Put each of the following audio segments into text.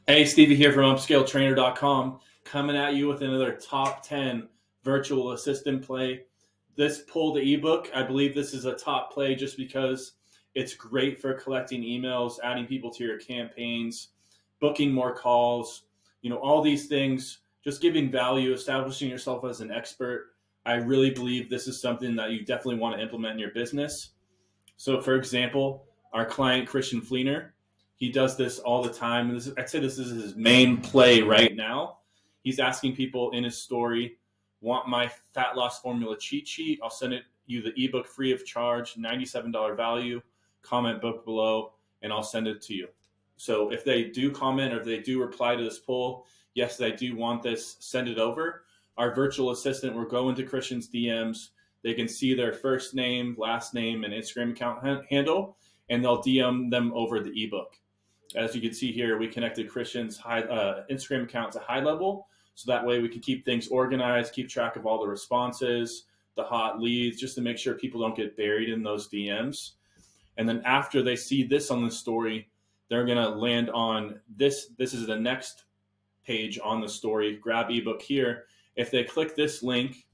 Hey, Stevie here from upscaletrainer.com, coming at you with another top 10 virtual assistant play. This pull the ebook, I believe this is a top play just because it's great for collecting emails, adding people to your campaigns, booking more calls, all these things, just giving value, establishing yourself as an expert. I really believe this is something that you definitely want to implement in your business. So, for example, our client, Christian Fleener, he does this all the time. I'd say this is his main play right now. He's asking people in his story, want my fat loss formula cheat sheet? I'll send you the ebook free of charge, $97 value. Comment book below, and I'll send it to you. So if they do comment or if they do reply to this poll, yes, I do want this, send it over. Our virtual assistant will go into Christian's DMs. They can see their first name, last name, and Instagram account handle, and they'll DM them over the ebook. As you can see here, we connected Christian's Instagram account to high level, so that way we can keep things organized, keep track of all the responses, the hot leads, just to make sure people don't get buried in those DMs. And then after they see this on the story, they're going to land on this. This is the next page on the story. Grab ebook here. If they click this link,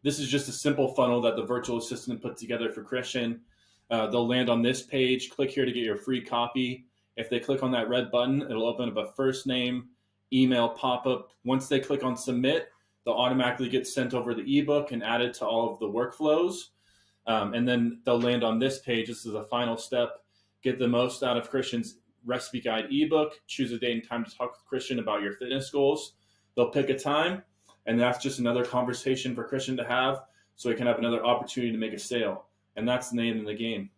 this is just a simple funnel that the virtual assistant put together for Christian. They'll land on this page. Click here to get your free copy. If they click on that red button, it'll open up a first name, email pop-up. Once they click on submit, they'll automatically get sent over the ebook and added to all of the workflows. And then they'll land on this page. This is the final step. Get the most out of Christian's recipe guide ebook. Choose a date and time to talk with Christian about your fitness goals. They'll pick a time, and that's just another conversation for Christian to have so he can have another opportunity to make a sale. And that's the name of the game.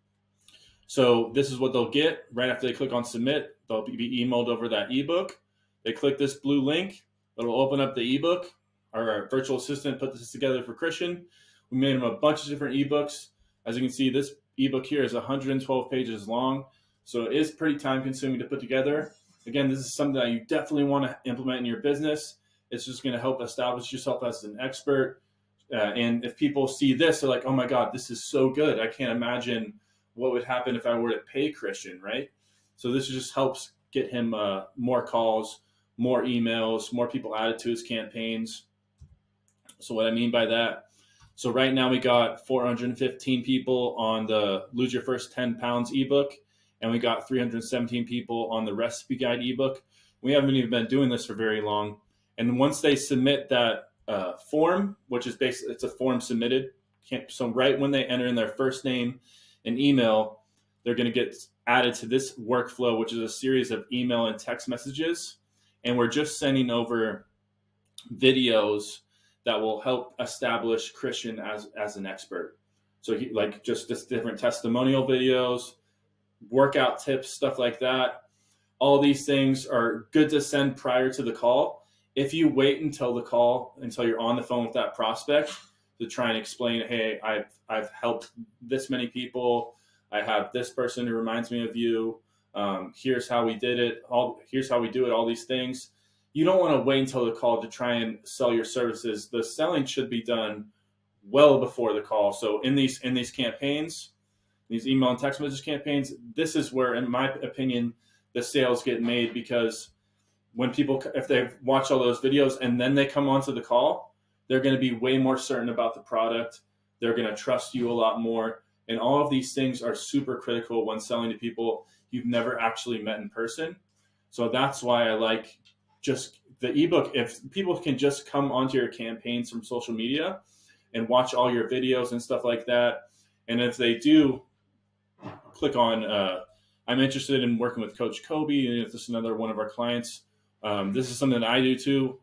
So this is what they'll get right after they click on submit. They'll be emailed over that ebook. They click this blue link. It'll open up the ebook. Our virtual assistant put this together for Christian. We made him a bunch of different ebooks. As you can see, this ebook here is 112 pages long. So it is pretty time consuming to put together. Again, this is something that you definitely want to implement in your business. It's just going to help establish yourself as an expert. And if people see this, they're like, oh my God, this is so good. I can't imagine what would happen if I were to pay Christian, right? So this just helps get him more calls, more emails, more people added to his campaigns. So what I mean by that, so right now we got 415 people on the Lose Your First 10 Pounds ebook, and we got 317 people on the recipe guide ebook. We haven't even been doing this for very long. And once they submit that form, which is basically, it's a form submitted. So right when they enter in their first name and email, they're going to get added to this workflow, which is a series of email and text messages. And we're just sending over videos that will help establish Christian as an expert. So just different testimonial videos, workout tips, stuff like that. All these things are good to send prior to the call. If you wait until the call, until you're on the phone with that prospect to try and explain, hey, I've helped this many people. I have this person who reminds me of you. Here's how we did it. Here's how we do it. All these things. You don't want to wait until the call to try and sell your services. The selling should be done well before the call. So in these campaigns, these email and text message campaigns, this is where, in my opinion, the sales get made, because when people, if they've watched all those videos and then they come onto the call, they're going to be way more certain about the product. They're going to trust you a lot more. And all of these things are super critical when selling to people you've never actually met in person. So that's why I like just the ebook. If people can just come onto your campaigns from social media and watch all your videos and stuff like that, and if they do click on, I'm interested in working with Coach Kobe, and if this is another one of our clients, this is something that I do too.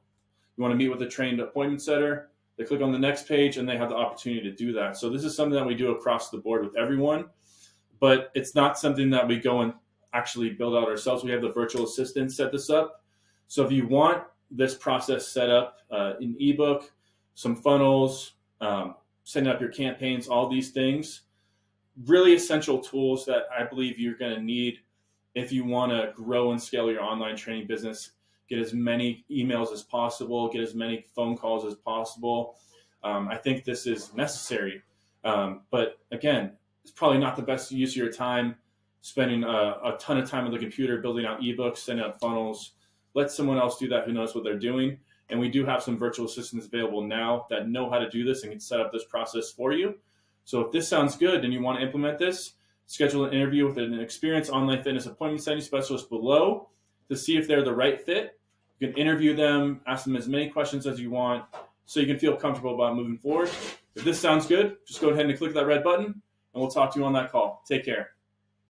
You want to meet with a trained appointment setter, they click on the next page and they have the opportunity to do that. So this is something that we do across the board with everyone, but it's not something that we go and actually build out ourselves. We have the virtual assistant set this up. So if you want this process set up in ebook, some funnels, setting up your campaigns, all these things, really essential tools that I believe you're going to need if you want to grow and scale your online training business. Get as many emails as possible, get as many phone calls as possible. I think this is necessary. But again, it's probably not the best use of your time. spending a ton of time on the computer building out ebooks, sending out funnels. Let someone else do that who knows what they're doing. And we do have some virtual assistants available now that know how to do this and can set up this process for you. So if this sounds good and you want to implement this, schedule an interview with an experienced online fitness appointment setting specialist below to see if they're the right fit. You can interview them, ask them as many questions as you want so you can feel comfortable about moving forward. If this sounds good, just go ahead and click that red button and we'll talk to you on that call. Take care.